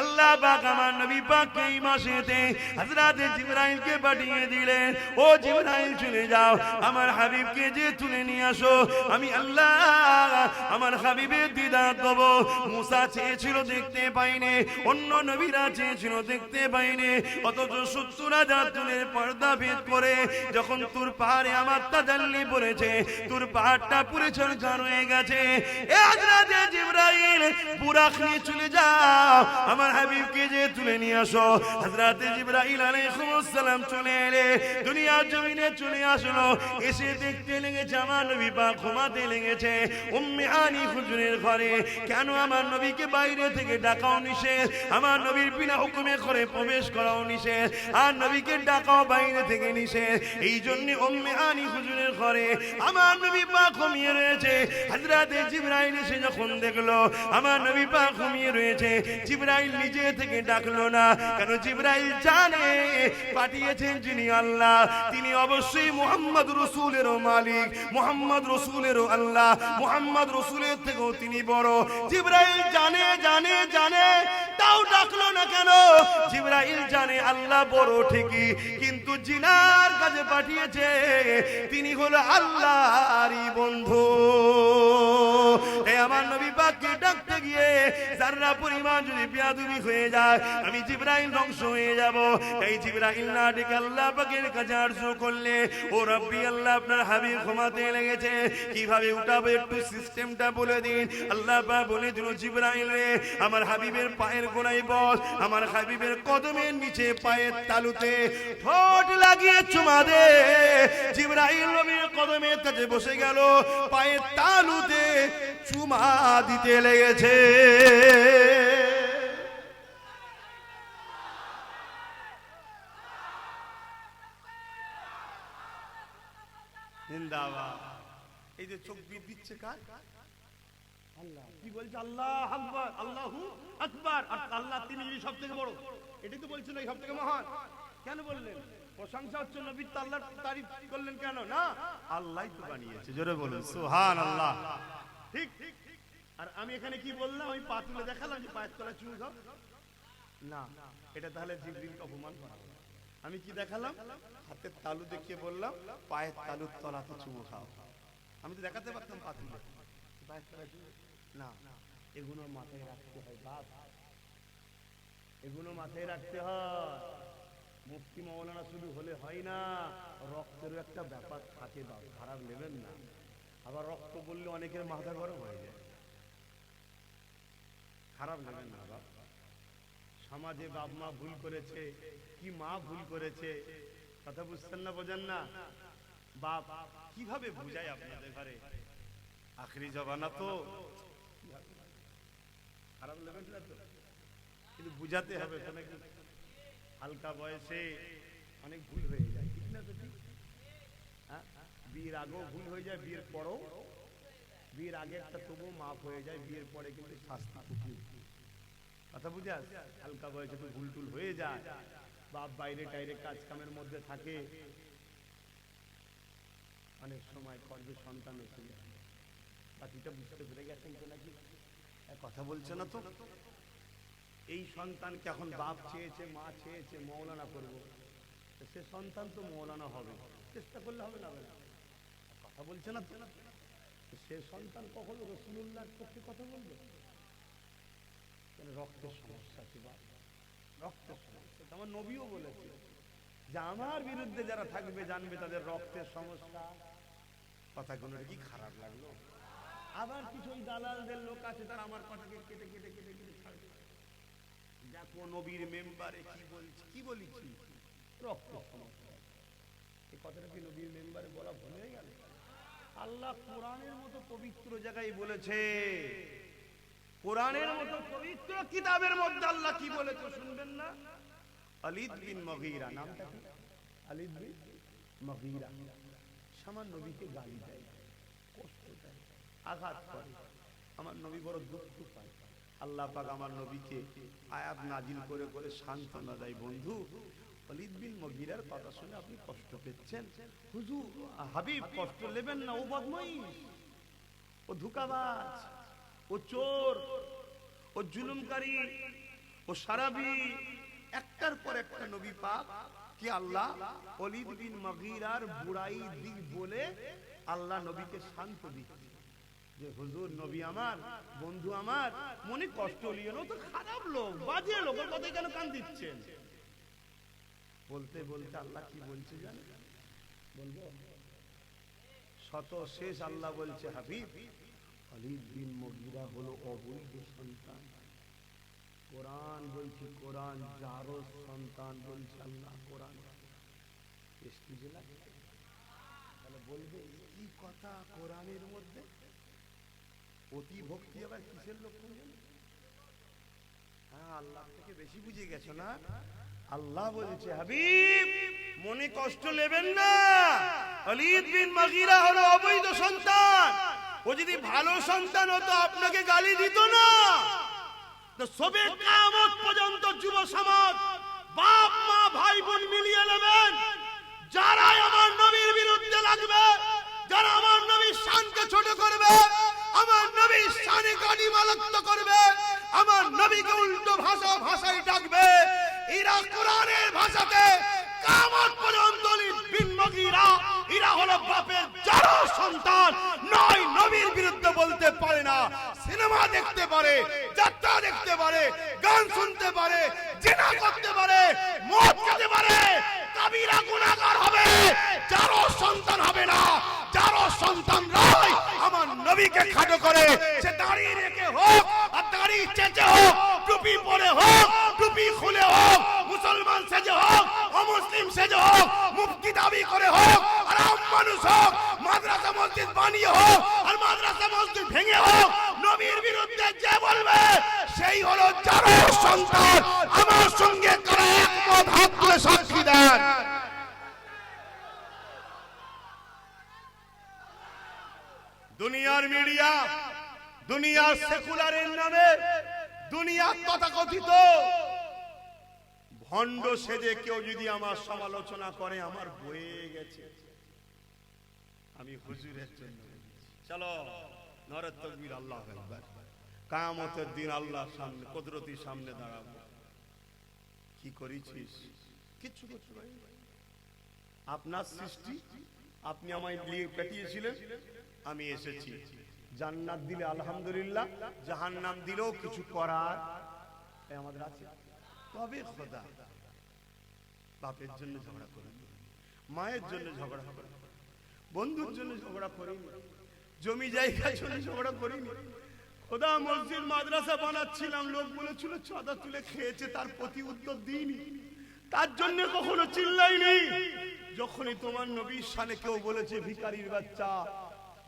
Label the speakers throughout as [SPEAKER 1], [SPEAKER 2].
[SPEAKER 1] আল্লাহ পাক আমার নবী পাককে এই মাসেতে হযরত জিবরাইলকে পাঠিয়ে দিলেন, ও জিবরাইল চলে যাও, আমার হাবিবকে যে তুলে নিয়ে আসো, আমি আল্লাহ আমার হাবিবের দিদার দেব। মুসা চেয়েছিল দেখতে পাইনি, অন্য নবীরা চেয়েছিল দেখতে পাইনি, অথচ ৭০,০০০ চুলের পর্দা ভেদ করে যখন তুর পাহাড়ে আমার তাজাল্লি পড়েছে, তুর পাহাড়টা পুরে ঝরঝর হয়ে গেছে। এ হযরত জিবরাইল বুরাক নিয়ে চলে যাও, আমার হাবিবকে যে তুলে নিয়ে আসো। হযরত জিবরাইল আলাইহিস সালাম চলে এলে, দুনিয়ার জমিনে চলে আসলো, এসে দেখতে লেগেছে আমার নবী পাক ঘুমাতে লেগেছে উম্মে হানি হুজুরের ঘরে। কেন আমার নবীকে বাইরে থেকে ডাকাও নিষেধ, আমার নবীর বিনা হুকুমে ঘরে প্রবেশ করাও নিষেধ, আর নবীকে ডাকাও বাইরে থেকে নিষেধ। এই জন্য উম্মে হানি হুজুরের ঘরে আমার নবী পাক ঘুমিয়ে রয়েছে। হযরত জিবরাইল এসে যখন দেখলো আমার নবী পাক ঘুমিয়ে রয়েছে, জিবরাইল নিজে থেকে ডাকলো না, কারণ জিবরাইল জানে পাঠিয়েছেন যিনি আল্লাহ, তিনি অবশ্যই মুহাম্মদ রাসূলের মালিক, মুহাম্মদ রাসূলের আল্লাহ, মুহাম্মদ রাসূলের থেকেও তিনি বড়। জিবরাইল জানে জানে জানে, তাও ডাকলো না কেন? জিবরাইল জানে আল্লাহ বড় ঠিকই, কিন্তু জিনার কাছে পাঠিয়েছে, তিনি হলো আল্লাহরই বন্ধু। আমার নবী পাককে ডাকতে গিয়ে যারা পরিমাণ যদি বেয়াদবি হয়ে যায়, আমি জিবরাইল ধ্বংস হয়ে যাব। এই জিবরাইল না ডেকে আল্লাহ পাকের কাছে আরজু করলে, ও রব্বি আল্লাহ আপনার হাবিব ঘুমাতে লেগেছে, কিভাবে উঠাবো একটু সিস্টেমটা বলে দিন। আল্লাহ পাক বলে দিল, জিবরাইল রে আমার হাবিবের পায়ের গোড়ায় বস, আমার হাবিবের কদমের নিচে পায়ের তালুতে ঠোঁট লাগিয়ে চুমা দে। জিবরাইল নবীর কদমের কাছে বসে গেল, পায়ের তালুতে চুমা দিতে লেগেছে। জিন্দাবাদ। এই যে চোখ বিদ দিচ্ছে কার? আল্লাহ। কি বলছে? আল্লাহ আকবার, আল্লাহু আকবার। আর আল্লাহ তিনি সবথেকে বড়, এটাই তো বলছিল এই সবথেকে মহান। কেন বললেন? প্রশংসা হচ্ছে নবীর, তো আল্লাহর তারিফ করলেন কেন? না, আল্লাহই তো বানিয়েছে। জোরে বলুন সুবহানাল্লাহ। ঠিক। আর আমি এখানে কি বললাম? আমি পা তুলে দেখালাম যে পায়ের তলায় চুমু খাও না, এটা তাহলে জিবরিলকে অপমান করা হবে। আমি কি দেখালাম? হাতের তালু দেখিয়ে বললাম পায়ের তালুর তলাতে চুমু খাও। আমি তো দেখাতে পারতাম পা তুলে, পায়ের তলায় চুমু না। এগুলো মাথায় রাখতে হয় বাপ, এগুলো মাথায় রাখতে হয়। মুফতি মাওলানা শুধু হলে হয় না, রক্তেরও একটা ব্যাপার থাকে বাপ, খারাপ নেবেন না। আবার রক্ত বললে অনেকের মাথা গরম হয়ে যায়, খারাপ নেবেন না বাপ। সমাজে বাপ মা ভুল করেছে, কি মা ভুল করেছে, কথা বুঝছেন না, বোঝেন না? বাপ কিভাবে বুঝায় আপনাদের ঘরে? আখরি জবানা তো, খারাপ নেবেন না তো, কিন্তু বুঝাতে হবে। হালকা বয়সে অনেক ভুল হয়ে যায়, ঠিক না? তো ঠিক। হ্যাঁ, বিয়ের আগেও ভুল হয়ে যায়, বিয়ের পরও। বিয়ের আগে একটা তবুও মাফ হয়ে যায়, বিয়ের পরে কিন্তু শাস্তি খুবই। কথা বুঝে আস? হালকা বয়সে তো ভুল টুল হয়ে যায়, বাপ বাইরে টাইরে কাজ কামের মধ্যে থাকে, অনেক সময় করবে সন্তান এসে যায়। বাকিটা বুঝতে পেরে গেছেন তো নাকি? কথা বলছে না তো? এই সন্তানকে এখন বাপ চেয়েছে, মা চেয়েছে মৌলানা করবো, সে সন্তান তো মৌলানা হবে, চেষ্টা করলে হবে না? কথা বলছে না তো? সে সন্তান কখনো রাসূলুল্লাহর পক্ষে কথা বলবে? রক্তের সমস্যা আছে বাপ, রক্তের সমস্যা। আমার নবীও বলেছে যে আমার বিরুদ্ধে যারা থাকবে জানবে তাদের রক্তের সমস্যা। কথাগুলো কি খারাপ লাগলো? আবার কিছু ওই দালালদের লোক আছে, তারা আমার কথাকে কেটে কেটে কেটে কেটে ছাড়বে। দেখো নবীর মেম্বারে কি বলছি, কি বলেছি, রক্তের সমস্যা। এই কথাটা কি নবীর মেম্বারে বলা ভুল হয়ে গেল? আল্লাহ কোরআনের মতো পবিত্র জায়গায় বলেছে, কোরআনের মতো পবিত্র কিতাবের মধ্যে আল্লাহ কি বলেছে শুনবেন না? খালিদ বিন মুগীরা, নামটা কি? খালিদ বিন মুগীরা সামান্য নবীকে গালি দেয়, কষ্ট দেয়, আঘাত করে। আমার নবী বড় দুঃখ পায়। আল্লাহ পাক আমার নবীকে আয়াত নাজিল করে করে সান্ত্বনা দেয়, বন্ধু খালিদ বিন মুগীরার কথা শুনে আপনি কষ্ট পেয়েছেন, হুজুর হাবিব কষ্ট নেবেন না, ও বদমাইশ, ও ধোঁকাবাজ, ও চোর, ও জুলুমকারী, ও ও সারাবি একটার পর একটা নবী পাক কি আল্লাহ ওলীদ বিন মুগীরার বুড়াই দিক বলে আল্লাহ নবীকে শান্ত দিচ্ছে যে হুজুর নবী আমার বন্ধু আমার মনে কষ্ট লিও না, তো খারাপ লোক বাজে লোক, ওর কথাই কেন কান দিচ্ছেন? বলতে বলতে আল্লাহ কি বলছে জানেন? বলবো শত শেষ আল্লাহ বলছে হাবিব ওলীদ বিন মুগীরা হলো অবৈধ সন্তান। কোরআন বলছে, কোরআন যারও সন্তান বলছে আল্লাহ কোরআন। তাহলে বলবে কি কথা কোরআনের মধ্যে? অতি ভক্তি আবার কিসের লক্ষণ? হ্যাঁ, আল্লাহ থেকে বেশি বুঝে গেছো না? আল্লাহ বলছে হাবিব মনে কষ্ট নেবেন না, ওলীদ বিন মুগীরা হলো অবৈধ সন্তান। ও যদি ভালো সন্তান হতো আপনাকে গালি দিত না। তো সবে কিয়ামত পর্যন্ত যুব সমাজ বাপ মা ভাই বোন মিলিয়ে নেবেন, যারা আমার নবীর বিরুদ্ধে লাগবে, যারা আমার নবীর শানকে ছোট করবে, আমার নবীর শানে গালিমালাক্ত করবে, আমার নবীকে উল্টো ভাষায় ডাকবে, এরা কোরআনের ভাষাতে কিয়ামত পর্যন্ত ওলীদ বিন মুগীরা এরা হলো বাপের যারা সন্তান, নয় নবীর বিরুদ্ধে বলতে পারে না। সিনেমা দেখতে পারে, যাত্রা দেখতে পারে, গান শুনতে পারে, জিনা করতে পারে, মদ খেতে পারে, কবিরা গুনাহগার হবে, যারা সন্তান হবে না। যারা সন্তান নয় আমার নবীকে খাটো করে, সে দাড়ি রেখে হোক আর দাড়ি চেঁচে হোক, টুপি পরে হোক, টুপি খুলে হোক, মুসলমান সেজে হোক, অমুসলিম সেজে হোক, মুফতি দাবি করে হোক, আর আম মানুষ হোক, মাদ্রাসা মসজিদ বানিয়ে হোক আর মাদ্রাসা মসজিদ ভেঙে হোক, নবীর বিরুদ্ধে যে বলবে সেই হলো যারা সন্তান। আমার সঙ্গে তারা একমত, হাত তুলে সাক্ষী দেন। দুনিয়ার মিডিয়া, দুনিয়ার সেকুলারের নামে, দুনিয়ার তথাকথিত ভণ্ড সেজে কেউ যদি আমার সমালোচনা করে, আমার বয়ে গেছে। আমি হুজুরের জন্য চলো নারে তাকবীর, আল্লাহু আকবার। কিয়ামতের দিন আল্লাহর সামনে কুদরতির সামনে দাঁড়াবো। কি করেছিস? কিচ্ছু করতে পারিনি। আপনার সৃষ্টি, আপনি আমায় দিয়ে পাঠিয়েছিলেন, আমি এসেছি। জান্নাত দিলে আলহামদুলিল্লাহ, জাহান্নাম দিলেও কিছু করার আমাদের আছে। তবে খোদা বাপের জন্য ঝগড়া করি, মায়ের জন্য ঝগড়া করি, বন্ধুর জন্য ঝগড়া করিনি, জমি জায়গার জন্য ঝগড়া করিনি। খোদা মসজিদ মাদ্রাসা বানাচ্ছিলাম, লোক বলেছিল চাঁদা তুলে খেয়েছে, তার প্রতি উত্তর দিইনি, তার জন্য কখনো চিল্লাইনি। যখনই তোমার নবীর শানে কেউ বলেছে ভিখারির বাচ্চা,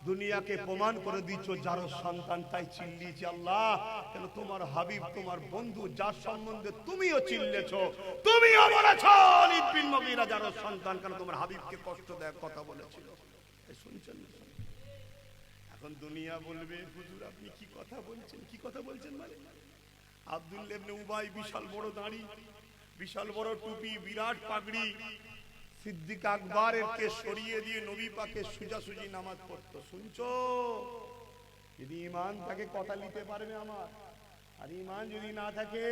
[SPEAKER 1] দুনিয়াকে প্রমাণ করে দিচ্ছ যার সন্তান, তাই চিল্লিয়েছি আল্লাহ কেন তোমার হাবিব, তোমার বন্ধু, যার সম্বন্ধে তুমিও চিল্লেছো, তুমিও বলেছো ওলীদ বিন মুগীরা যার সন্তান, কেন তোমার হাবিবকে কষ্ট দেয় কথা বলেছিল। শুনছেন না? এখন দুনিয়া বলবে হুজুর আপনি কি কথা বলছেন, কি কথা বলছেন মানে? আব্দুল্লাহ ইবনে উবাই বিশাল বড় দাড়ি, বিশাল বড় টুপি, বিরাট পাগড়ি, সিদ্দিক আকবরের কে সরিয়ে দিয়ে নবী পাকে সুজাসুজি নামাজ পড়তো। শুনছো? যদি ঈমান থাকে কথা নিতে পারবে আমার, আর ঈমান যদি না থাকে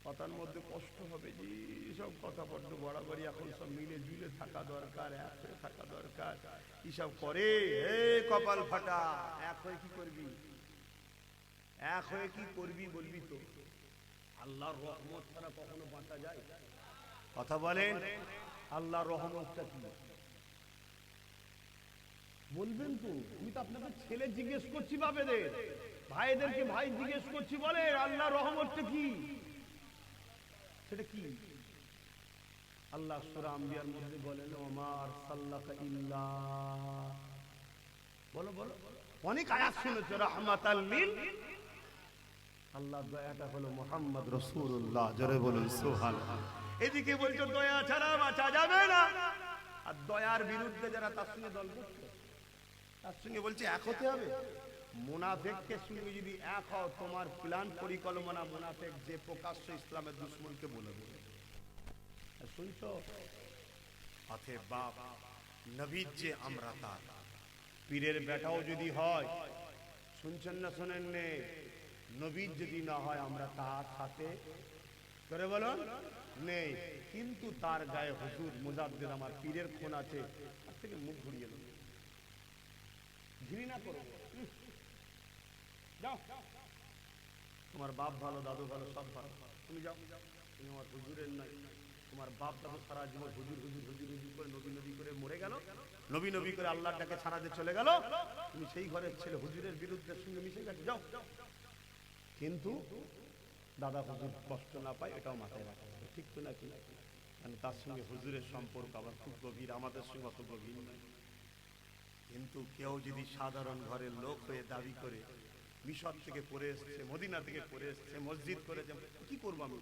[SPEAKER 1] কথার মধ্যে কষ্ট হবে। যে সব কথা বড্ড বরাবরই এখন সব মিলে ঝুলে থাকা দরকার, এক হয়ে থাকা দরকার। কি সব করে হে কপাল ফাটা, এক হয়ে কি করবি? এক হয়ে কি করবি বলবি তো? আল্লাহর রহমত ছাড়া কখনো বাঁচা যায়? কথা বলেন, আল্লাহর রহমতটা কি বলবেন তো? আমি তো আপনাদের ছেলে জিজ্ঞেস করছি, বাপেদের ভাইদেরকে ভাই জিজ্ঞেস করছি, বলে আল্লাহর রহমতটা কি? সেটা কি? আল্লাহ সূরা আম্বিয়ার মধ্যে বলেন ওমা আরসালনাকা ইল্লা, বলো বলো, অনেক আয়াত শুনেছো, রাহমাতাল লিল। আল্লাহ দয়াটা হলো মুহাম্মদ রাসূলুল্লাহ, জোরে বলুন সুবহানাল্লাহ। এদিকে বলছো দয়া ছাড়া বাঁচা যাবে না, আর দয়ার বিরুদ্ধে যারা তার সঙ্গে দল করছে, তার সঙ্গে বলছে এক হতে হবে। মুনাফিককে সঙ্গে যদি এক হও, তোমার প্ল্যান পরিকল্পনা মুনাফিক যে প্রকাশ্য ইসলামের দুশমনকে বলে দেবে। শুনছো? পথে বাপ নবীর যে আমরা তার পীরের বেটাও যদি হয়, শুনছেন না শোনেন নে, নবীর যদি না হয় আমরা তার সাথে করে বলো নেই, কিন্তু তার গায়ে হুজুর মুজাদ্দিদ আমার পীরের খুন আছে, তার থেকে মুখ ঘুরিয়ে দেবো, ঘৃণা করবো। যাও, তোমার বাপ ভালো, দাদু ভালো, সব ভালো, তুমি যাও, তুমি আমার হুজুরের নাই। তোমার বাপ দাদু সারা জীবন হুজুর হুজুর হুজুর হুজুর করে নবী নবী করে মরে গেল, নবী নবী করে আল্লাহটাকে ছাড়াতে চলে গেল, তুমি সেই ঘরের ছেলে হুজুরের বিরুদ্ধে সঙ্গে মিশে গেছো, যাও। কিন্তু দাদা হুজুর কষ্ট না পায় এটাও মাথায় রাখা হবে, ঠিক তো নাকি? মানে তার সঙ্গে হুজুরের সম্পর্ক আবার খুব গভীর, আমাদের সঙ্গে অত গভীর নয়। কিন্তু কেউ যদি সাধারণ ঘরের লোক হয়ে দাবি করে মিশর থেকে পড়ে এসছে, মদিনা থেকে পড়ে এসছে, মসজিদ করেছে, কি করবো আমি?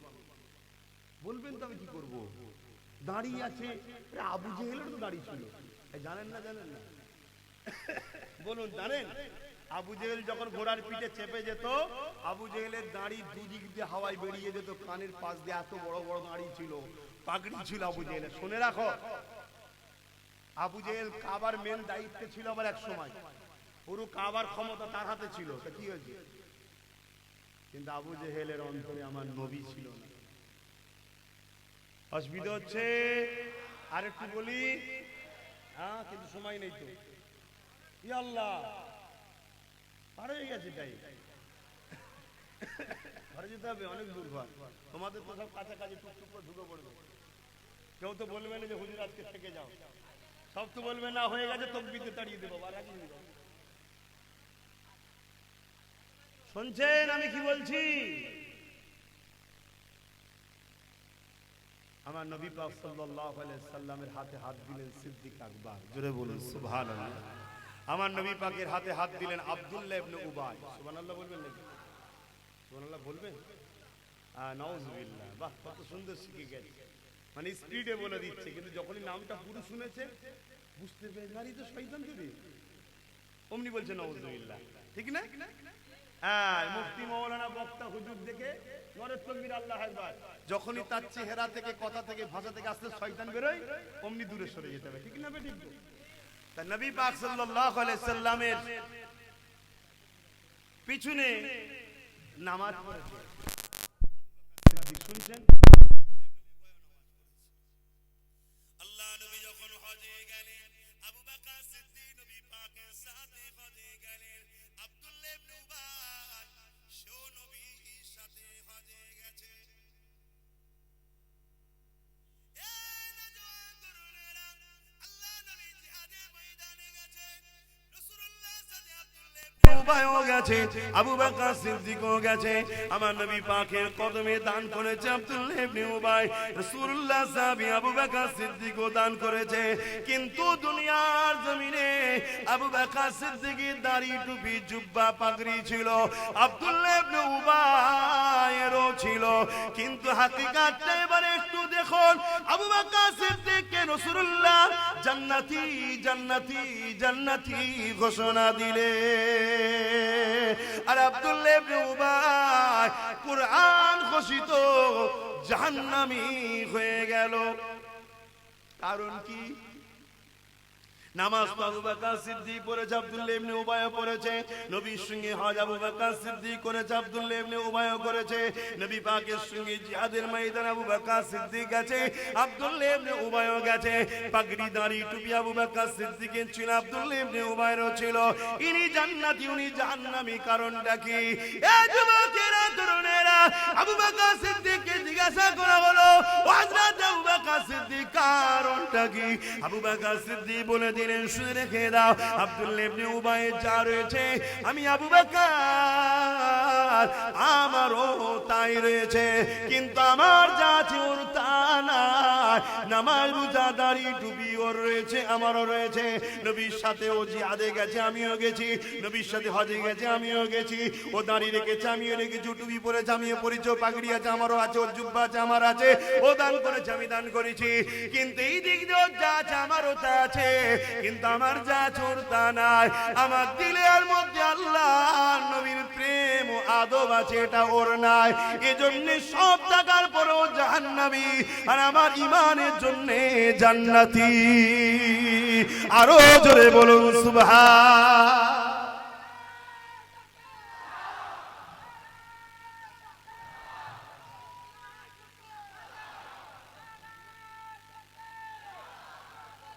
[SPEAKER 1] বলবেন তো আমি কি করবো? দাঁড়িয়ে আছে, আবু জেহেলের তো দাঁড়িয়ে ছিল, জানেন না? জানেন না? বলুন, জানেন? আবু জেহেল যখন ঘোড়ার পিঠে চেপে যেত, আবু জেহেলের দাঁড়ি দুদিক দিয়ে হাওয়ায় বেরিয়ে যেত, কানের পাশ দিয়ে এত বড় বড় দাঁড়ি ছিল, পাগড়ি ছিল আবু জেহেলের। শুনে রাখো, আবু জেহেল কাবার মেন দায়িত্বে ছিল, আবার এক সময় পুরো কাবার ক্ষমতা তার হাতে ছিল। তা কি হয়েছে? কিন্তু আবু জেহেলের অন্তরে আমার নবী ছিল না। অসুবিধা হচ্ছে? আর একটু বলি, হ্যাঁ, কিন্তু সময় নেই তো। আল্লাহ পার হয়ে গেছে, তাই ঘরে যেতে হবে, অনেক দূর ঘর। তোমাদের তো সব কাছাকাছি, টুকটুক করে ঢুকে পড়বে। কেউ তো বলবে না যে হুজুর আজকে থেকে যাও, সব তো বলবে না হয়ে গেছে তকবিতে তাড়িয়ে দেবো। শুনছেন আমি কি বলছি? আমার নবী পাক সাল্লাল্লাহু আলাইহি সাল্লামের হাতে হাত দিলেন সিদ্দিক আকবর, জোরে বলুন সুবহানাল্লাহ। আমার নবী পাকের হাতে হাত দিলেন আব্দুল্লাহ ইবনে উবাই। সুবহানাল্লাহ বলবেন নাকি? সুবহানাল্লাহ বলবেন? নাউজুবিল্লাহ। বাহ, কত সুন্দর শিখে গেছে, মানে স্পিডে বলে দিচ্ছে, কিন্তু যখনই নামটা পুরো শুনেছে বুঝতে পেরে নারী তো শয়তান দেবে, অমনি বলছে নাউজুবিল্লাহ, ঠিক না? হ্যাঁ, মুফতি মাওলানা বক্তা হুজুর দেখে নরেশ তকবীর আল্লাহু আকবার, যখনই তার চেহারা থেকে, কথা থেকে, ভাষা থেকে আসতে শয়তান বেরোয়, অমনি দূরে সরে যেতে হবে, ঠিক না? ঠিক। তা নবী পাক সাল্লাল্লাহু আলাইহি সাল্লামের পিছনে নামাজ পড়েছে, শুনছেন? আল্লাহ নবী যখন হজে গেলেন, আবু বকর সিদ্দিক নবী পাকের সাথে হজে গেলেন, আব্দুল্লাহ ইবনে উবাই সেও নবীর সাথে হজে গেছে। আবু বকর সিদ্দিকও গেছে, আমার নবী পাকের কদমে দান করেছে আব্দুল্লাহ ইবনে উবাই, রাসূলুল্লাহ সাহাবী আবু বকর সিদ্দিকও দান করেছে। কিন্তু দুনিয়ার জমিনে আবু বকর সিদ্দিকের দাড়ি, টুপি, জুব্বা, পাগড়ি ছিল, আব্দুল্লাহ ইবনে উবাইয়েরও ছিল, কিন্তু হাকিকাতটা এবারে একটু দেখুন। আবু বকর সিদ্দিককে রাসূলুল্লাহ জান্নাতি জান্নাতি জান্নাতি ঘোষণা দিলে, আর আব্দুল্লাহ ইবনে উবাই কুরআন ঘোষিত জাহান্নামী হয়ে গেল। কারণ কি? নামাজ আবু বকর সিদ্দিক পড়েছে, আব্দুল্লাহ ইবনে উবাইও পড়েছে। নবীর সঙ্গে হজ আবু বকর সিদ্দিক করেছে, আব্দুল্লাহ ইবনে উবাইও করেছে। নবী পাকের সঙ্গে জিহাদের ময়দানে আবু বকর সিদ্দিক গেছে, আব্দুল্লাহ ইবনে উবাইও গেছে। পাগড়ি, দাড়ি, টুপি আবু বকর সিদ্দিকের ছিল, আব্দুল্লাহ ইবনে উবাইরও ছিল। ইনি জান্নাতি, উনি জাহান্নামী। কারণটা কি? এই যুবকেরা, তরুণেরা, আবু বকর সিদ্দিককে জিজ্ঞাসা করা হলো, ও হযরত আবু বকর সিদ্দিক, কারণটা কি? আবু বকর সিদ্দিক বলে দিলেন, শুনে রেখে দাও, আব্দুল্লাহ ইবনে উবাই যা রয়েছে আমি আবু বকর আমারও তাই রয়েছে, কিন্তু আমার যা আছে ওর তা নাই। নামাজ, রোজা, দাড়ি, টুপি ওর রয়েছে, আমারও রয়েছে। নবীর সাথে ও জিহাদে গেছে, আমিও গেছি। নবীর সাথে হজে গেছে, আমিও গেছি। ও দাড়ি রেখেছে, আমিও রেখেছি। টুপি পরেছে, আমিও পরেছি। পাগড়ি আছে, আমারও আছে। ওর জুব্বা আছে, আমার আছে। ও দান করেছে, আমি দান করেছি। কিন্তু এই দিক দিয়ে ওর যা আছে আমারও তা আছে, কিন্তু আমার যা আছে ওর তা নাই। আমার দিলের মধ্যে আল্লাহ নবীর প্রেম ও আদব আছে, এটা ওর নাই। এজন্য সব টাকার পরেও জাহান্নামী, আর আমার ইমানের জন্য জান্নাতি। আরো জোরে বলুন সুবহান।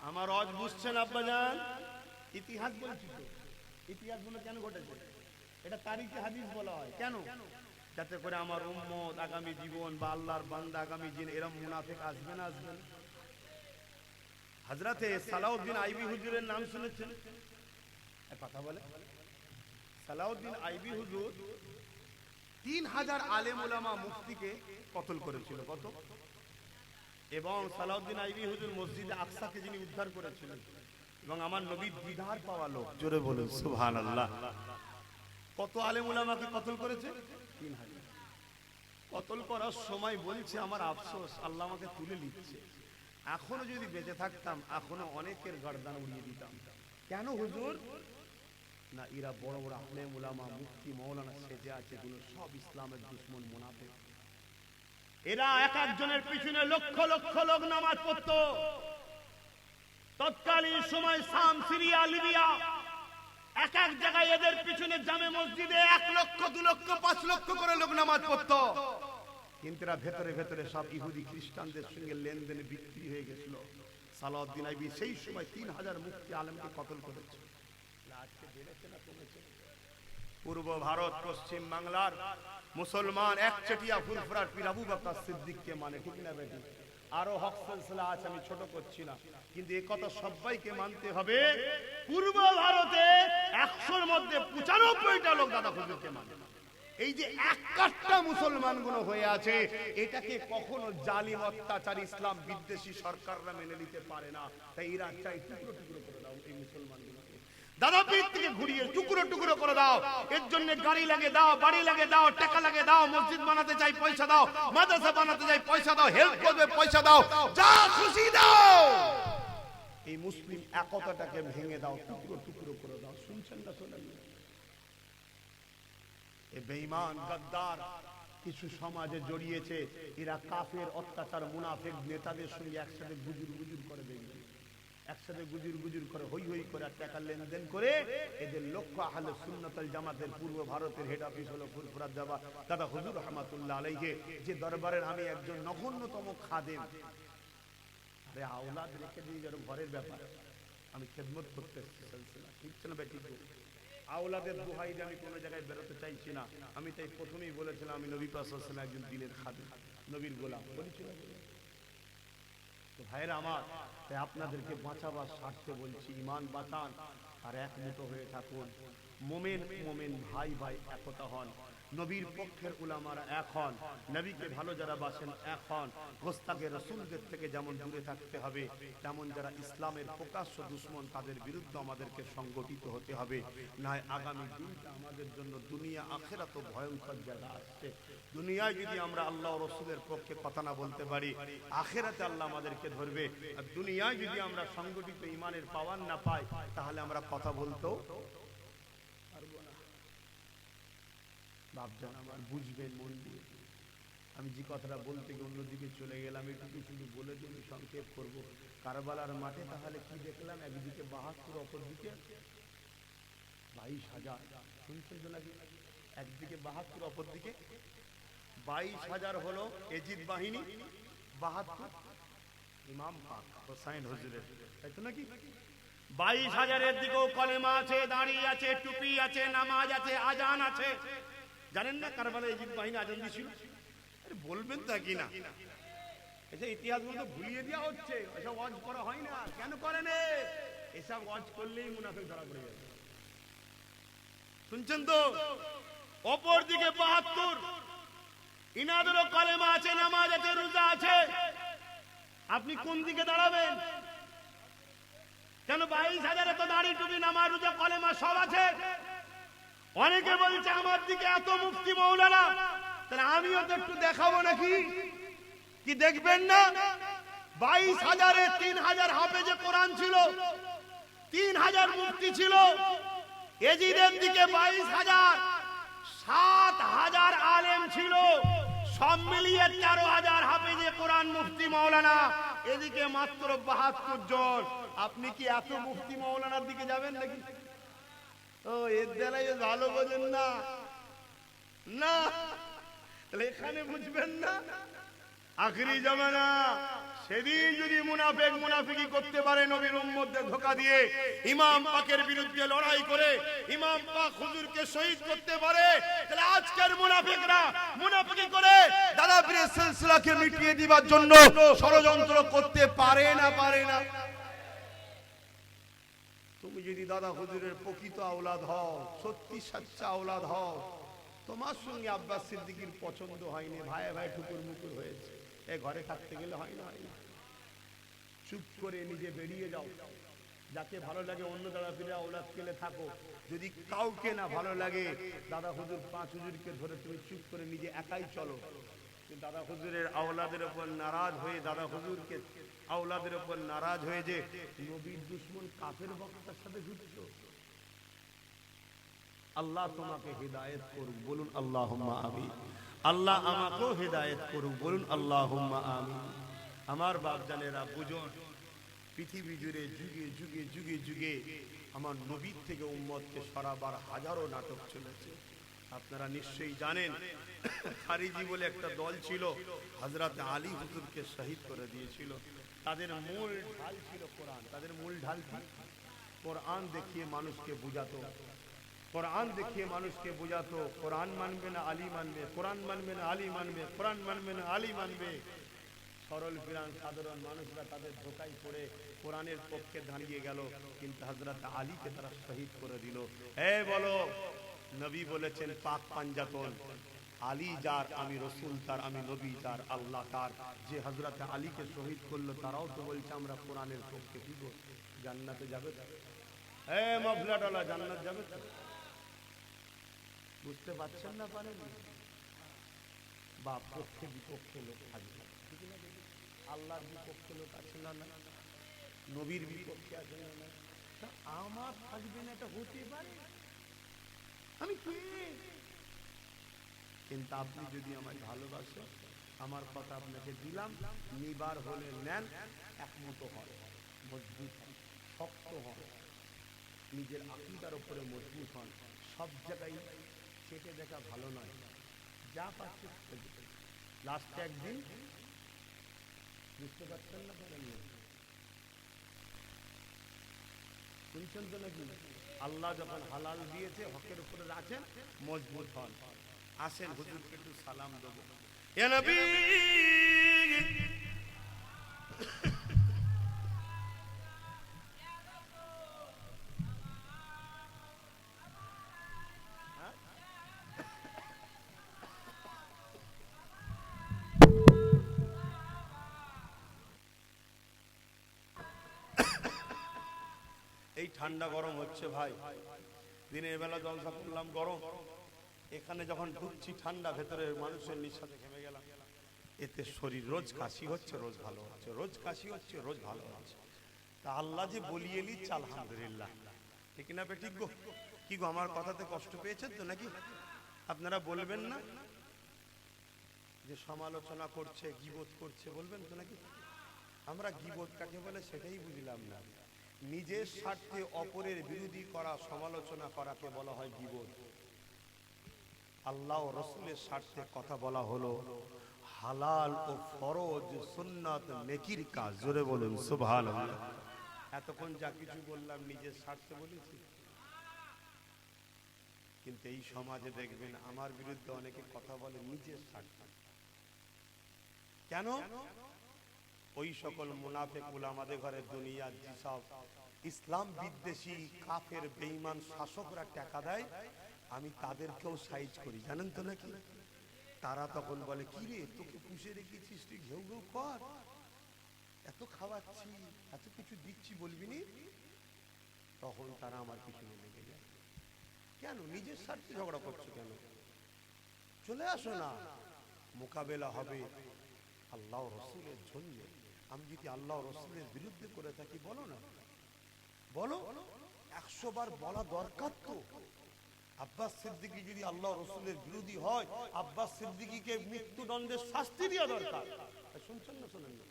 [SPEAKER 1] আমার রজ বুঝছেন আব্বাজান? ইতিহাস বলছি তো, ইতিহাসগুলো কেন ঘটেছে এটা তারিখে হাদিস বলা হয় কেন? যাতে করে আমার উম্মত আগামী জীবন বা আল্লাহর বান্দা আগামী দিন এরকম মুনাফিক আসবে না আসবে না। হযরতে সালাউদ্দিন আইবি হুজুরের নাম শুনেছেন? কথা বলে সালাউদ্দিন আইবি হুজুর 3000 আলেম ওলামা মুফতিকে কতল করেছিল। কত? এবং সালাউদ্দিন আইবি হুজুর মসজিদে আকসাকে যিনি উদ্ধার করেছিলেন এবং আমার নবীর দিদার পাওয়া লোক, জোরে বলুন সুবহানাল্লাহ। কত আলেম ওলামাকে কতল করেছে? 3000। কতল করার সময় বলছে আমার আফসোস, আল্লাহ আমাকে তুলে নিচ্ছে, এখনো যদি বেঁচে থাকতাম এখনো অনেকের গর্দান উড়িয়ে দিতাম। কেন হুজুর? না, এরা বড় বড় আলেম ওলামা মুফতি মাওলানা সেজে আছে, এগুলো সব ইসলামের দুশমন মুনাফিক। এরা এক একজনের পিছনে লক্ষ লক্ষ লোক নামাজ পড়তো। তৎকালীন সময় শাম, সিরিয়া, লিবিয়া এক এক জায়গায় এদের পিছনে জামে মসজিদে 1 লক্ষ 2 লক্ষ 5 লক্ষ করে লোক নামাজ পড়তো। কিন্তু এরা ভেতরে ভেতরে সব ইহুদি খ্রিস্টানদের সঙ্গে লেনদেনে বিক্রি হয়ে গেছিল। সালাউদ্দিন আইবি সেই সময় 3000 মুফতি আলেমকে কতল করেছে। আজকে বেড়েছে না কমেছে? পূর্ব ভারত পশ্চিম বাংলার মুসলমান একচেটিয়া ফুরফুরার পীর আবু বকর সিদ্দিককে মানে, ঠিক না বেটি? আরো হক সিলসিলা আছে, আমি ছোট করছি না, কিন্তু এই কথা সবাইকে মানতে হবে। পূর্ব ভারতে 100-র মধ্যে 95টা লোক দাদা হুজুরকে মানে। এই যে এক কাট্টা মুসলমানগুলো হয়ে আছে, এটাকে কখনো জালিম অত্যাচার ইসলাম বিদ্বেষী সরকাররা মেনে নিতে পারে না। তাই এরা চাই টুকরো টুকরো করে দাও এই মুসলমানগুলোকে, দাদা পীর থেকে ঘুরিয়ে টুকরো টুকরো করে দাও। এর জন্য গাড়ি লাগে দাও, বাড়ি লাগে দাও, টাকা লাগে দাও, মসজিদ বানাতে চাই পয়সা দাও, মাদ্রাসা বানাতে চাই পয়সা দাও, হেল্প করবে পয়সা দাও, যা খুশি দাও। এই মুসলিম একতাটাকে ভেঙে দাও, টুকরো টুকরো করে দাও। শুনছেন না? শোনেন না? এই বেঈমান গাদ্দার কিছু সমাজে জড়িয়েছে, এরা কাফের অত্যাচার মুনাফিক নেতাদের সঙ্গে একসাথে গুজুর গুজুর করে দেখবে, একসাথে গুজুর গুজুর করে হই হই করে টাকা লেনদেন করে। এদের লক্ষ্য আহলে সুন্নাত ওয়াল জামাতের পূর্ব ভারতের হেড অফিস হলো ফুরফুরাত দাদা হুজুর রহমাতুল্লাহ আলাইহি, যে দরবারের আমি একজন নগণ্যতম খাদেম। আরে আওলাদ রেখে দিয়ে যার ঘরের ব্যাপার, আমি খেদমত করতে এসেছি সিলসিলা, ঠিক না বেটি? আওলাদের দোহাই দিয়ে আমি কোনো জায়গায় বেরোতে চাইছি না। আমি তাই প্রথমেই বলেছিলাম আমি নবী পাক সাল্লাল্লাহু আলাইহি ওয়াসাল্লাম একজন দিনের খাদেম, নবীর গোলাম বলেছিলাম। তো ভাইরা আমার, তাই আপনাদেরকে বাঁচাবার স্বার্থে বলছি, ঈমান বাঁচান আর এক মুঠো হয়ে থাকুন। মোমেন মোমেন ভাই ভাই একতা হন। নবীর পক্ষের উলামারা এক হন। নবীকে ভালো যারা বাসেন এক হন। গোস্তাকে রাসূলদের থেকে যেমন দূরে থাকতে হবে, তেমন যারা ইসলামের প্রকাশ্য দুশমন তাদের বিরুদ্ধে আমাদেরকে সংগঠিত হতে হবে। না আগামী দিনটা আমাদের জন্য দুনিয়া আখিরাত ভয়ঙ্কর জায়গা আসছে। দুনিয়ায় যদি আমরা আল্লাহ ও রাসূলের পক্ষে কথা না বলতে পারি, আখিরাতে আল্লাহ আমাদেরকে ধরবে। আর দুনিয়ায় যদি আমরা সংগঠিত ঈমানের পাওয়ার না পাই, তাহলে আমরা কথা বলতেও পারবো না। বাপজান আমার, বুঝবেন মন দিয়ে। আমি যে কথাটা বলতে গিয়ে অন্যদিকে চলে গেলাম, একটু শুধু বলে দিয়ে সংক্ষেপ করব। কারবালার মাঠে তাহলে কি দেখলাম? একদিকে 72, অপরদিকে 22,000। শুনছেন তো নাকি? একদিকে 72, অপরদিকে 22,000 হলো এজিদ বাহিনী, 72 ইমাম পাক হোসাইন হুজুরের, তাই তো নাকি? 22,000-এর দিকেও কলেমা আছে, দাড়ি আছে, টুপি আছে, নামাজ আছে, আজান আছে। জানেন না কারবালায় এজিদ বাহিনী আজান দিয়েছিল? আরে বলবেন তা কি না? এসব ইতিহাসগুলো তো ভুলিয়ে দেওয়া হচ্ছে, এসব ওয়াজ করা হয় না। কেন করে না? এসব ওয়াজ করলেই মুনাফিক ধরা পড়ে যাবে। শুনছেন তো? অপর দিকে 72 ইনাদেরও কলেমা আছে, নামাজ আছে, রোজা আছে। আপনি কোন দিকে দাঁড়াবেন? কেন 22,000-এ তো দাড়ি, টুপি, নামাজ, রোজা, কলেমা সব আছে। অনেকে বলছে আমার দিকে এত মুফতি মাওলানা, তাহলে আমিও তো একটু দেখাবো নাকি? কি দেখবেন না? 22,000-এ 3,000 হাফেজে কোরআন ছিল, 3,000 মুফতি ছিল। এজিদের দিকে 22,000, 7,000 আলেম ছিল। সব মিলিয়ে 13,000 হাফেজে কোরআন মুফতি মাওলানা। এদিকে মাত্র 72 জন। আপনি কি এত মুফতি মাওলানার দিকে যাবেন নাকি? ও এর দ্বারাই ভালো বোঝেন না, না তাহলে এখানে বুঝবেন না। আখিরি জামানা, সেদিন যদি মুনাফিক মুনাফিকি করতে পারে, নবীর উম্মতদের ধোঁকা দিয়ে ইমাম পাকের বিরুদ্ধে লড়াই করে ইমাম পাক হুজুরকে শহীদ করতে পারে, তাহলে আজকের মুনাফিকরা মুনাফিকি করে দাদা পীরের সিলসিলাকে মিটিয়ে দিবার জন্য ষড়যন্ত্র করতে পারে না? পারে না? তুমি যদি দাদা হুজুরের প্রকৃত আওলাদ হও, সত্যি সচ্চা আওলাদ হও, তোমার সঙ্গে আব্বাস সিদ্দিকীর পছন্দ হয়নি, ভাই ভাই ঠুকুর মুকুর হয়েছে, এ ঘরে থাকতে গেলে হয় না? হয় না? চুপ করে নিজে বেরিয়ে যাও। যাকে ভালো লাগে অন্য দাদা পীরের আওলাদ পেলে থাকো, যদি কাউকে না ভালো লাগে দাদা হুজুর পাঁচ হুজুরকে ধরে তুমি চুপ করে নিজে একাই চলো। দাদা হুজুরের আওলাদের উপর নারাজ হয়ে, দাদা হুজুরকে আওলাদের উপর নারাজ হয়ে যে নবীর দুশমন কাফের বক্তার সাথে যুক্ত, আল্লাহ তোমাকে হেদায়েত করুক, বলুন আল্লাহুম্মা আমিন। আল্লাহ আমাকেও হেদায়েত করুক, বলুন আল্লাহুম্মা আমিন। আমার বাপজানেরা বুঝুন, পৃথিবী জুড়ে যুগে যুগে যুগে যুগে আমার নবীর থেকে উম্মতকে সরাবার হাজারো নাটক চলেছে। আপনারা নিশ্চয়ই জানেন, খারিজি বলে একটা দল ছিল, হযরত আলী হুজুরকে শহীদ করে দিয়েছিল। তাদের মূল ঢাল ছিল কোরআন। তাদের মূল ঢাল কি? কোরআন দেখিয়ে মানুষকে বুঝাতো, কোরআন দেখিয়ে মানুষকে বুঝাতো। কোরআন মানবে না আলী মানবে, কোরআন মানবে না আলী মানবে, কোরআন মানবে না আলী মানবে। সরল ফিরান সাধারণ মানুষরা তাদের ধোঁকায় পড়ে কোরআনের পক্ষে দাঁড়িয়ে গেল, কিন্তু হযরত আলীকে তারা শহীদ করে দিল। বলো, নবী বলেছেন পাক পাঞ্জাতন, আলী যার আমি রসুল তার, আমি নবী যার আল্লাহ তার। যে হযরত আলীকে শহীদ করলো তারাও তো বলছে আমরা কোরআনের পক্ষে দিব, জান্নাতে যাবে। মাফলাটালা জান্নাত যাবে। বুঝতে পারছেন না? পারেন বা পক্ষে বিপক্ষে লোক থাকবে, আল্লাহর বিপক্ষে লোক আছে না? না। নবীর বিপক্ষে আছে না? না। আমার থাকবে না, এটা হতে পারে? আমি কে? কিন্তু আপনি যদি আমায় ভালোবাসেন, আমার কথা আপনাকে দিলাম, নিবার হলে নেন, একমত হন, মজবুত হন, শক্ত হন, নিজের আকীদার উপরে মজবুত হন। সব জায়গায় চেটে দেখা ভালো নয়, যা পাচ্ছে লাস্টে একদিন, বুঝতে পারছেন না? শুনছেন তো নাকি? আল্লাহ যখন হালাল দিয়েছে, হকের উপরে রাখেন, মজবুত হন। আসেন হুজুরকে একটু সালাম দেবো। ইয়া নবী, এই ঠান্ডা গরম হচ্ছে ভাই, দিনের বেলা জলসা করলাম গরম, এখানে যখন ঢুকছি ঠান্ডা, ভেতরে মানুষের নিঃশ্বাসে ঘেমে গেলাম। এতে শরীর রোজ কাশি হচ্ছে, রোজ ভালো হচ্ছে, রোজ কাশি হচ্ছে, রোজ ভালো হচ্ছে। তা আল্লাহ যে বলিয়ে নিচ্ছে, আলহামদুলিল্লাহ। ঠিক না বেঠিক গো? কি গো, আমার কথাতে কষ্ট পেয়েছেন তো নাকি? আপনারা বলবেন না যে সমালোচনা করছে, গীবত করছে, বলবেন তো নাকি? আমরা গীবত কাকে বলে সেটাই বুঝলাম না। নিজের স্বার্থে অপরের বিরোধী করা, সমালোচনা করাকে বলা হয় গীবত। আল্লাহ ও রাসূলের স্বার্থে কথা বলা হলো হালাল ও ফরজ, সুন্নাত, নেকির কাজ। জোরে বলুন সুবহানাল্লাহ। এতক্ষণ যা কিছু বললাম নিজের স্বার্থে বলেছি, কিন্তু এই সমাজে দেখবেন আমার বিরুদ্ধে অনেকে কথা বলে নিজের স্বার্থে। কেন? ওই সকল মুনাফিক উলামাদের ঘরে দুনিয়ার যেসব ইসলাম বিদ্বেষী কাফের বেঈমান শাসকরা টাকা দেয়, আমি তাদেরকেও সাইজ করি, জানেন তো নাকি? তারা তখন বলে, কি রে, তোকে পুষে রেখেছিস, তুই ঘেউ ঘেউ কর, এত খাওয়াচ্ছি, এত কিছু দিচ্ছি, বলবি নি? তখন তারা আমার পিছনে লেগে যায়। কেন? নিজের স্বার্থে ঝগড়া করছো কেন? চলে আসো না, মোকাবেলা হবে আল্লাহ রসুলের জন্য। আমি যদি আল্লাহ রসুলের বিরুদ্ধে করে থাকি, বলো না, বলো, 100 বার বলা দরকার তো। আব্বাস সিদ্দিকী যদি আল্লাহ রসুলের বিরোধী হয়, আব্বাস সিদ্দিকীকে মৃত্যুদণ্ডের শাস্তি দেওয়া দরকার। শুনছেন না? শোনেন না?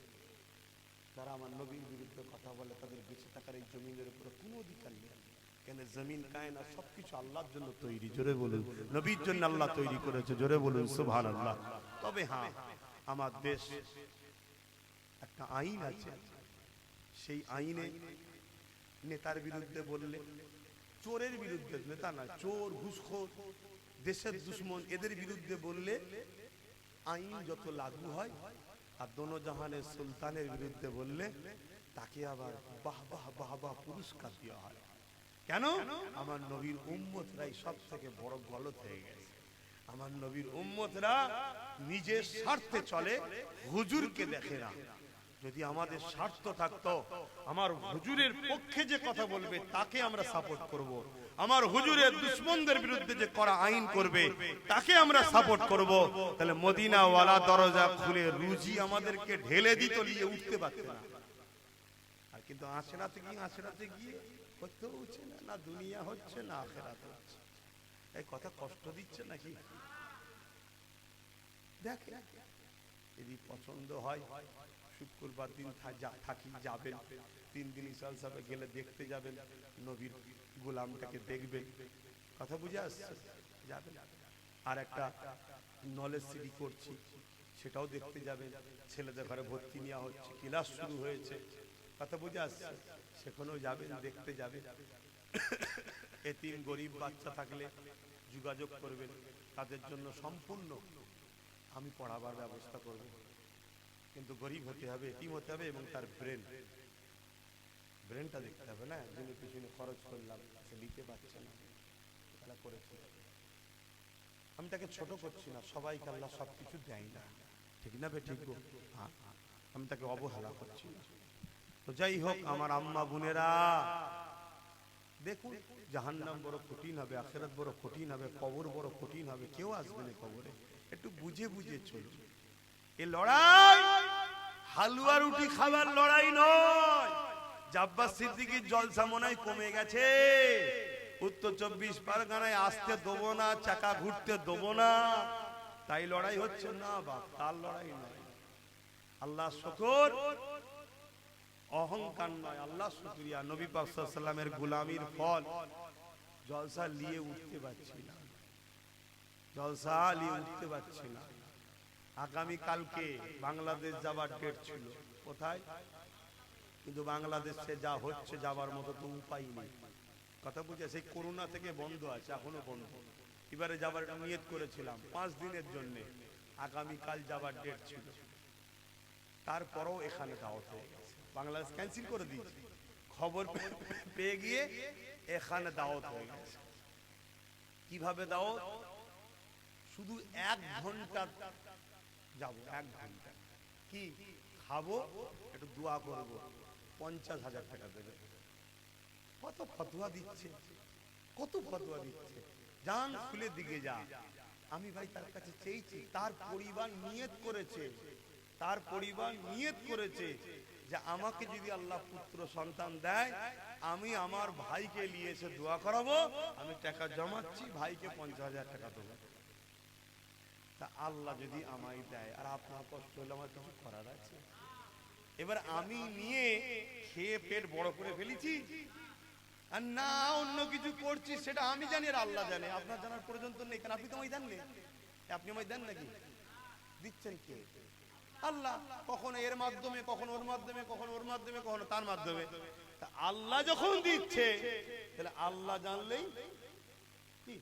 [SPEAKER 1] যারা আমার নবীর বিরুদ্ধে কথা বলে, তাদের বেঁচে থাকার এই জমিনের উপরে কোনো অধিকার নেই। কেন? জমিন কায়নাত সবকিছু আল্লাহর জন্য তৈরি। জোরে বলুন, নবীর জন্য আল্লাহ তৈরি করেছে। জোরে বলুন সুবহানাল্লাহ। তবে হ্যাঁ, আমার দেশ একটা আইন আছে, সেই আইনে নেতার বিরুদ্ধে বললে, চোরের বিরুদ্ধে, নেতা না, চোর, ঘুষখোর, দেশের দুশ্মন, এদের বিরুদ্ধে বললে আইন যত লাগু হয়, আর দোনো জাহানের সুলতানের বিরুদ্ধে বললে তাকে আবার বাহ বাহ বাহ বাহ পুরস্কার দেওয়া হয়। কেন? আমার নবীর উম্মতরাই সব থেকে বড় গলত হয়ে গেছে। আমার নবীর উম্মতরা নিজের স্বার্থে চলে, হুজুরকে দেখে না। যদি আমাদের স্বার্থ থাকতো, আমার হুজুরের পক্ষে যে কথা বলবে তাকে আমরা সাপোর্ট করব, আমার হুজুরের দুশমনদের বিরুদ্ধে যে করা আইন করবে তাকে আমরা সাপোর্ট করব, তাহলে মদিনা ওয়ালা দরজা খুলে রুজি আমাদেরকে ঢেলে দিত, নিয়ে উঠতে পারত না। আর কিন্তু আখেরাতে গিয়ে করতেও হচ্ছে না, না দুনিয়া হচ্ছে না আখেরাত হচ্ছে। এই কথা কষ্ট দিচ্ছে নাকি? দেখে যদি পছন্দ হয় শুক্রবার দিন থাকি, যাবেন 3 দিন ইসাল সাহেব গেলে দেখতে যাবেন, নবীর গোলামটাকে দেখবেন, কথা বুঝে আসছে, যাবেন। আর একটা নলেজ সিটি করছি, সেটাও দেখতে যাবেন। ছেলেদের ঘরে ভর্তি নেওয়া হচ্ছে, ক্লাস শুরু হয়েছে, কথা বুঝে আসছে, সেখানেও যাবেন, দেখতে যাবেন। এতিম গরিব বাচ্চা থাকলে যোগাযোগ করবেন, তাদের জন্য সম্পূর্ণ আমি পড়াবার ব্যবস্থা করব। কিন্তু গরিব হতে হবে, এতিম হতে হবে, এবং তার ব্রেনটা দেখতে হবে। না একজনের পিছনে খরচ করলাম, সে নিতে পারছে না, তারা করেছে। আমি তাকে ছোট করছি না, সবাইকে আল্লাহ সবকিছু দেয় না, ঠিক না বে ঠিক? আমি তাকে অবহেলা করছি না। তো যাই হোক আমার আম্মা বোনেরা, দেখুন জাহান্নাম বড় কঠিন হবে, আখিরাত বড় কঠিন হবে, কবর বড় কঠিন হবে, কেউ আসবে না কবরে। একটু বুঝে বুঝে চলুন। এই লড়াই হালুয়া রুটি খাবার লড়াই নয়। আব্বাস সিদ্দিকীর জলসা মনে হয় কমে গেছে, উত্তর 24 পরগনায় আসতে দেবো না, চাকা ঘুরতে দেবো না, তাই লড়াই হচ্ছে না বাপ, তার লড়াই নয়। আল্লাহ শুকর, অহংকার নয়, আল্লাহ শুকরিয়া। নবী পাক সাল্লাল্লাহু আলাইহি ওয়াসাল্লামের গোলামির ফল, জলসা নিয়ে উঠতে পারছি না, জলসা নিয়ে উঠতে পারছি না। আগামী কালকে বাংলাদেশ যাবার ডেট ছিল, কোথায়? কিন্তু বাংলাদেশে যা হচ্ছে যাবার মতো তো উপায় নেই, কথা বুঝে। সেই করোনা থেকে বন্ধ আছে, এখনো বন্ধ। এবারে যাবার নিয়ত করেছিলাম 5 দিনের জন্য, আগামীকাল যাবার ডেট ছিল, তারপরেও এখানে দাওয়াত হয়ে গেছে, বাংলাদেশ ক্যান্সেল করে দিয়েছে। খবর পেয়ে গিয়ে এখানে দাওয়াত হয়ে গেছে। কিভাবে দাওয়াত? শুধু 1 ঘন্টা যাবো, 1 ঘন্টা কি খাবো, একটু দোয়া করবো, 50,000 টাকা দেবে। কত ফতোয়া দিচ্ছে, কত ফতোয়া দিচ্ছে, জান খুলে দিকে যা। আমি ভাই তার কাছে চেয়েছি, তার পরিবার নিয়ত করেছে, তার পরিবার নিয়ত করেছে যে আমাকে যদি আল্লাহ পুত্র সন্তান দেয়, আমি আমার ভাইকে নিয়ে এসে দোয়া করাবো, আমি টাকা জমাচ্ছি, ভাইকে 50,000 টাকা দেবো। তা আল্লাহ যদি আমায় দেয়, আর আপনার কষ্ট হলে আমার কিছু করার আছে? এবার আমি নিয়ে খেয়ে পেট বড় করে ফেলেছি, আর না অন্য কিছু করছি, সেটা আমি জানি আর আল্লাহ জানে, আপনার জানার পর্যন্ত নেই। কারণ আপনি তো আমায় দেন না, আপনি আমায় দেন নাকি? দিচ্ছেন কে? আল্লাহ। কখনো এর মাধ্যমে, কখনো ওর মাধ্যমে, কখনো ওর মাধ্যমে, কখনো তার মাধ্যমে। তা আল্লাহ যখন দিচ্ছে, তাহলে আল্লাহ জানলেই কি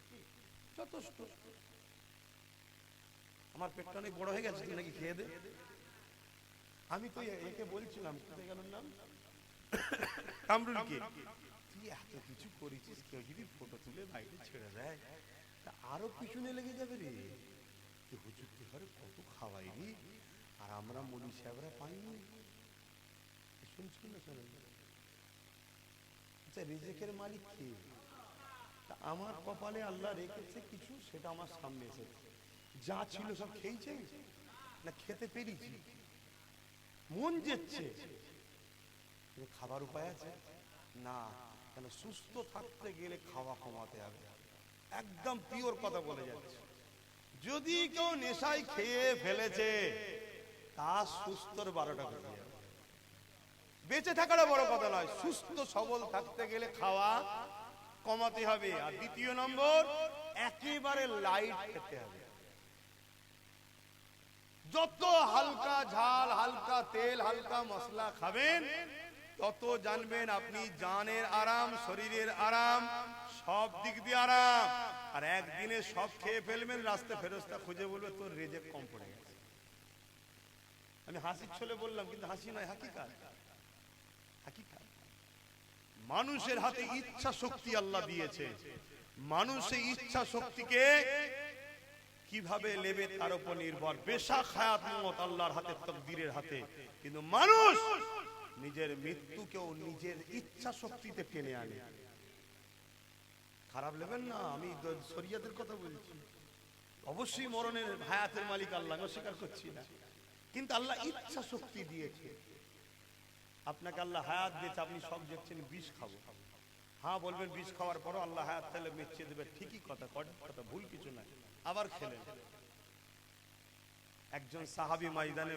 [SPEAKER 1] যথেষ্ট। আমার পেটটা অনেক বড় হয়ে গেছে, তুই নাকি খেয়ে দে। আমি তো একে বলছিলাম, কোথায় গেল নাম, কামরুলকে, তুই এত কিছু করেছিস, কেউ যদি ফটো তুলে বাইরে ছেড়ে দেয় তা আরো পিছনে লেগে যাবে রে। তুই হুজুরকে ঘরে কত খাওয়াই রে, আর আমরা মলি সাহেবরা পাইনি। শুনছি না, শোনেন? আচ্ছা, রিজেকের মালিক কে? তা আমার কপালে আল্লাহ রেখেছে কিছু, সেটা আমার সামনে এসেছে। যা ছিল সব খেয়েছে না খেতে পেরেছি, মন যেচ্ছে, খাবার উপায় আছে না? কেন? সুস্থ থাকতে গেলে খাওয়া কমাতে হবে, একদম পিওর কথা বলে যাচ্ছে। যদি কেউ নেশায় খেয়ে ফেলেছে, তা সুস্থর 12টা বেজে যাবে। বেঁচে থাকাটা বড় কথা নয়, সুস্থ সবল থাকতে গেলে খাওয়া কমাতে হবে। আর দ্বিতীয় নম্বর, একেবারে লাইট খেতে হবে। যত হালকা ঝাল, হালকা তেল, হালকা মশলা খাবেন, তত জানবেন আপনি জানের আরাম, শরীরের আরাম, সব দিক দিয়ে আরাম। আর একদিনে সব খেয়ে ফেলবেন, রাস্তায় ফেরেশতা খুঁজে বলবে তোর রেজেক কম পড়ে গেছে। আমি হাসির ছলে বললাম, কিন্তু হাসি নয়, হাকিকাত। হাকিকাত। মানুষের হাতে ইচ্ছা শক্তি আল্লাহ দিয়েছে, মানুষ এই ইচ্ছা শক্তিকে কিভাবে নেবে তার উপর নির্ভর। বেশাক হায়াত মওত আল্লাহর হাতে, তাকদীরের হাতে, কিন্তু মানুষ নিজের মৃত্যুকেও নিজের ইচ্ছা শক্তিতে টেনে আনে। খারাপ নেবেন না, আমি শরীয়তের কথা বলছি। অবশ্যই মরণের হায়াতের মালিক আল্লাহ, অস্বীকার করছি না, কিন্তু আল্লাহ ইচ্ছা শক্তি দিয়েছে। আপনাকে আল্লাহ হায়াত দিয়েছে, আপনি সব দেখছেন বিষ খাবো, হ্যাঁ বলবেন, বিষ খাওয়ার পরও আল্লাহ হায়াত তাহলে মিটিয়ে দেবে, ঠিকই কথা, কথা ভুল কিছু নাই। আবার খেলেন। একজন সাহাবী ময়দানে,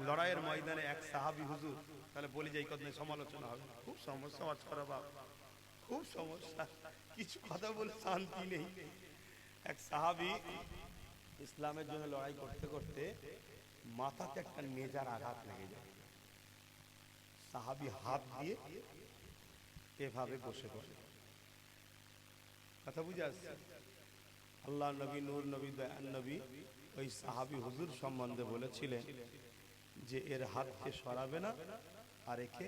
[SPEAKER 1] লড়াইয়ের ময়দানে এক সাহাবী হুজুর, তাহলে বলি যে এই কথা সমালোচনা হবে, খুব সমস্যা আজকাল, খুব সমস্যা, কিছু কথা বলে শান্তি নেই। এক সাহাবী ইসলামের জন্য লড়াই করতে করতে মাথাতে একটা নেজার আঘাত লেগে যায়। সাহাবী হাত দিয়ে এভাবে বসে পড়ে। কথা বুঝে আসছে? আল্লাহ নবী, নূর নবী, দয়ান নবী ওই সাহাবী হুজুর সম্বন্ধে বলেছিলেন যে এর হাতকে সরাবে না আর একে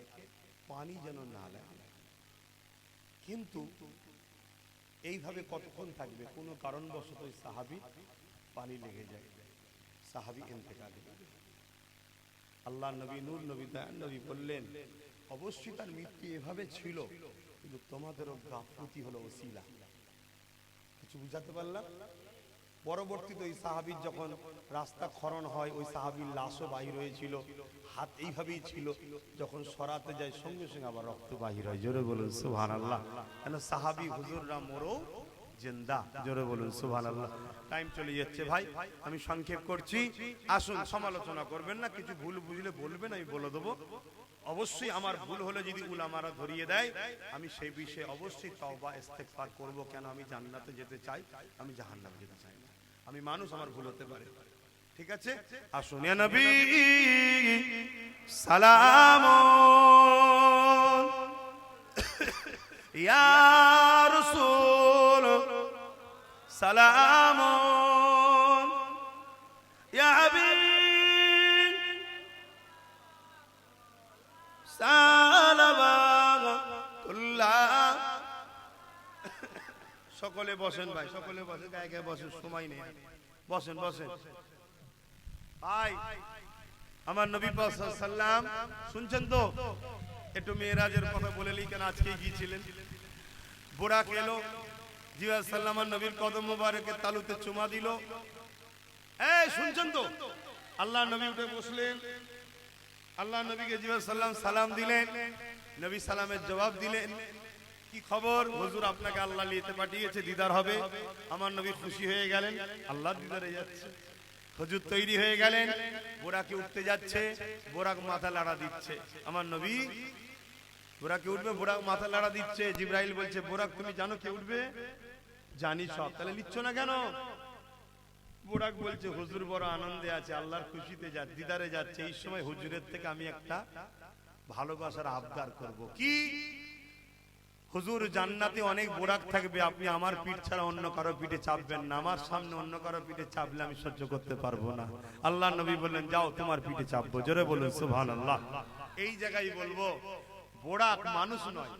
[SPEAKER 1] পানি যেন না লাগে। কিন্তু এইভাবে কতক্ষণ থাকবে? কোনো কারণবশত ওই সাহাবী পানি লেগে যায়, সাহাবী ইন্তেকাল করে। আল্লাহ নবী, নূর নবী, দয়ান নবী বললেন অবশ্যই তার মৃত্যু এভাবে ছিল, কিন্তু তোমাদেরও গাফলতি হলো ওসিলা। কিছু বুঝাতে পারলাম? পরবর্তীতে ওই সাহাবীর যখন রাস্তা খনন হয়, ওই সাহাবীর লাশও বাহির হয়েছিল, হাত এইভাবেই ছিল, যখন সরাতে যায় সঙ্গে সঙ্গে আবার রক্ত বাহির হয়। জোরে বলুন সুবহানাল্লাহ। কেন? সাহাবী হুজুররা মরো জিন্দা। জোরে বলুন সুবহানাল্লাহ। টাইম চলে যাচ্ছে ভাই, আমি সংক্ষেপ করছি। আসুন, সমালোচনা করবেন না, কিছু ভুল বুঝলে বলবেন, আমি বলে দেবো। অবশ্যই আমার ভুল হলে যদি উলামারা ধরিয়ে দেয়, আমি সেই বিষয়ে অবশ্যই তওবা ইস্তেগফার করব। কেন? আমি জান্নাতে যেতে চাই, আমি জাহান্নামে যেতে চাই না। আমি মানুষ, আমার ভুল হতে পারে, ঠিক আছে? আসুন। ইয়া নবী সালাম, ইয়া রাসূল সালাম, ইয়া হাবিব সালামাতুল্লাহ। সকলে বসেন ভাই, সকলে বসেন, গায়ে গায়ে বসেন, সময় নেই, বসেন বসেন ভাই। আমার নবী পাক সাল্লাল্লাহু আলাইহি ওয়াসাল্লাম শুনছেন তো? একটু মেরাজের কথা বলে লি, কেন আজকে গিয়েছিলেন। বুরাক এলো, জিবরাইল সাল্লাম নবীর কদম মোবারকে তালুতে চুমা দিল। এই শুনছেন তো? আল্লাহ নবী উঠে বসলেন, আল্লাহ নবীকে জিবরাইল সাল্লাম সালাম দিলেন, নবী সালামের জবাব দিলেন, কি খবর হুজুর, আপনাকে আল্লাহ নিতে পাঠিয়েছে, দিদার হবে। আমার নবী খুশি হয়ে গেলেন, আল্লাহ দিদারে যাচ্ছে। হুজুর তৈরি হয়ে গেলেন, বোরাকে উঠতে যাচ্ছে, বোরাক মাথা লাড়া দিচ্ছে। আমার নবী বোরাকে উঠবে, বোরাক মাথা লাড়া দিচ্ছে। জিবরাইল বলছে, বোরাক তুমি জানো কে উঠবে? জানি সব, তাহলে নিচ্ছ না কেন? বোরাক বলছে, হুজুর বড় আনন্দে আছে, আল্লাহর খুশিতে যাচ্ছে, দিদারে যাচ্ছে। এই সময় হুজুরের থেকে আমি একটা ভালোবাসার আবদার করব। কি? হুজুর জান্নাতে অনেক বোরাক থাকবে, আপনি আমার পিঠ ছাড়া অন্য কারো পিঠে চাপবেন না। আমার সামনে অন্য কারো পিঠে চাপলে আমি সহ্য করতে পারবো না। আল্লাহ নবী বললেন, যাও তোমার পিঠে চাপবো। জোরে বলুন সুবহানাল্লাহ। এই জায়গায় বলবো, বোরাক মানুষ নয়,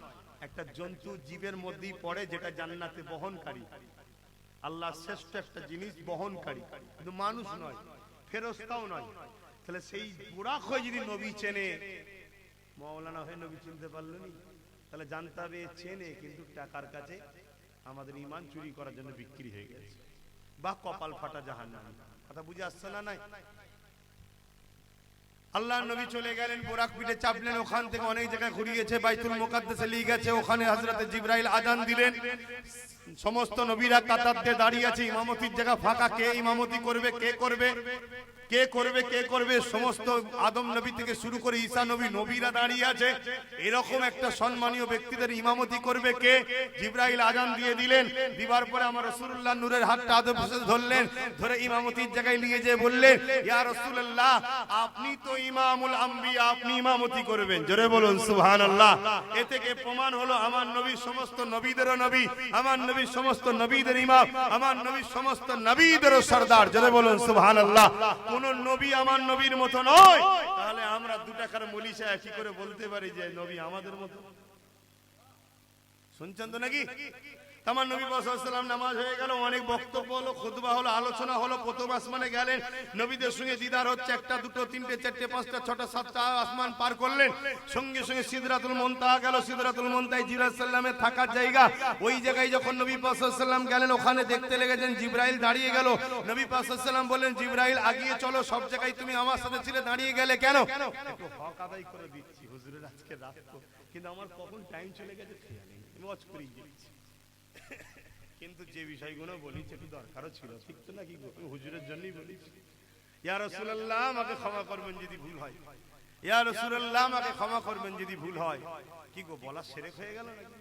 [SPEAKER 1] একটা জন্তু, জীবের মধ্যেই পড়ে, যেটা জান্নাতে বহনকারী, আল্লাহ শ্রেষ্ঠ একটা জিনিস বহনকারী, কিন্তু মানুষ নয়, ফেরেশতাও নয়। তাহলে সেই বোরাক হয়ে যদি নবী চেনে, মাওলানা হয়ে নবী চিনতে পারলেন, তাহলে জানতে হবে চেনে, কিন্তু টাকার কাছে আমাদের ঈমান চুরি করার জন্য বিক্রি হয়ে গেছে, বা কপাল ফাটা জাহান্নামী। কথা বুঝে আসছে না? নাই। আল্লাহর নবী চলে গেলেন, বোরাক পিঠে চাপলেন। ওখান থেকে অনেক জায়গায় ঘুরিয়েছে, বাইতুল মুকাদ্দাসে নিয়ে গেছে। ওখানে হযরতে জিবরাইল আযান দিলেন। সমস্ত নবীরা কাতার দিয়ে দাঁড়িয়ে আছে, ইমামতির জায়গা ফাঁকা। কে ইমামতি করবে? কে করবে?
[SPEAKER 2] কে করবে কে করবে, সমস্ত আদম নবী থেকে শুরু করে ঈসা নবী, নবীরা দাঁড়িয়ে আছে। এরকম একটা সম্মানীয় ব্যক্তিদের ইমামতি করবে কে? জিবরাইল আজান দিয়ে দিলেন, দিবার পরে আমার রাসূলুল্লাহ নূরের হাতটা আদব ধরলেন, ধরে ইমামতির জায়গায় নিয়ে যেয়ে বললেন, ইয়া রাসূলুল্লাহ আপনি তো ইমামুল আম্বিয়া, আপনি ইমামতি করবেন। জোরে বলুন সুবহানাল্লাহ। এ থেকে প্রমাণ হলো আমার নবী সমস্ত নবীদেরও নবী, আমার নবী সমস্ত নবীদের ইমাম, আমার নবী সমস্ত নবীদেরও সরদার। জোরে বলুন সুবহানাল্লাহ। কোন নবী আমার নবীর মতো নয়, তাহলে আমরা 2 টাকার মলিশা কি করে বলতে পারি যে নবী আমাদের মতো? শুনছেন তো নাকি? আমার নবী পাক সাল্লাল্লাহু আলাইহি ওয়াসাল্লাম নামাজ হয়ে গেল, অনেক বক্তব্য হলো, খুতবা হলো, আলোচনা হলো, প্রথম আসমানে গেলেন, নবীদের সঙ্গে দিদার হচ্ছে, 1টা 2টো 3টে 4টে 5টা 6টা 7টা আসমান পার করলেন, সঙ্গে সঙ্গে সিদরাতুল মুনতাহা গেল। সিদরাতুল মুনতাহায় জিবরাইল সাল্লামের থাকার জায়গা, ওই জায়গায় যখন নবী পাক সাল্লাল্লাহু আলাইহি ওয়াসাল্লাম গেলেন, ওখানে দেখতে লেগেছেন জিবরাইল দাঁড়িয়ে গেল। নবী পাক সাল্লাল্লাহু আলাইহি ওয়াসাল্লাম বললেন, জিবরাইল আগিয়ে চলো, সব জায়গায় তুমি আমার সাথে ছিলে, দাঁড়িয়ে গেলে কেন? একটু হক আদায় করে দিচ্ছি হুজুরের আজকে রাত তো, কিন্তু আমার কখন টাইম চলে গেছে খেয়াল নেই, ওয়াচ করেই দিচ্ছি। কিন্তু যে বিষয়গুলো বলিছি একটু দরকারও ছিল, ঠিক তো নাকি? হুজুরের জন্যই বলিছি। ইয়া রাসূলুল্লাহ আমাকে ক্ষমা করবেন যদি ভুল হয়, ইয়া রাসূলুল্লাহ আমাকে ক্ষমা করবেন যদি ভুল হয়। কি গো, বলা শিরক হয়ে গেল নাকি?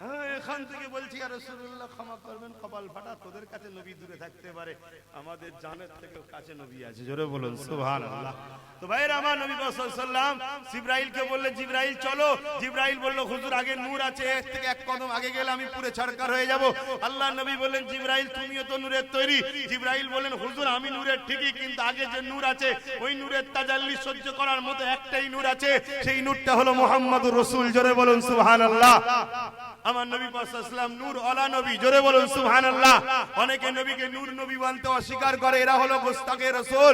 [SPEAKER 2] হ্যাঁ, এখান থেকে বলছি ইয়া রাসূলুল্লাহ ক্ষমা করবেন, কপাল ফাটা, তোদের কাছে নবী দূরে থাকতে পারে, আমাদের জানের থেকে কাছে নবী আছে। জোরে বলুন সুবহানাল্লাহ। তো ভাইরা আমার, নবী পাক সাল্লাল্লাহু আলাইহি ওয়াসাল্লাম জিবরাইলকে বললেন, জিবরাইল চলো। জিবরাইল বলল, হুজুর আগে নূর আছে, এর থেকে 1 কদম আগে গেলে আমি পুরো ছারকার হয়ে যাব। আল্লাহর নবী বললেন, জিবরাইল তুমিও তো নূরের তৈরি। জিবরাইল বললেন, হুজুর আমি নূরের ঠিকই, কিন্তু আগে যে নূর আছে ওই নূরের তাজাল্লি সহ্য করার মতো একটাই নূর আছে, সেই নূরটা হলো মুহাম্মাদুর রাসূল। জোরে বলুন সুবহানাল্লাহ। আমার নবী পাক সাল্লাল্লাহু আলাইহি ওয়াসাল্লাম নূর আলা নবী। জোরে বলুন সুবহানাল্লাহ। অনেকে নবীকে নূর নবী মানতে অস্বীকার করে, এরা হলো গোস্তাকে রাসূল,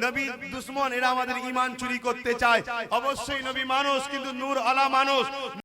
[SPEAKER 2] নবী দুশমন, এরা আমাদের ঈমান চুরি করতে চায়। অবশ্যই নবী মানুষ, কিন্তু নূর আলা মানুষ।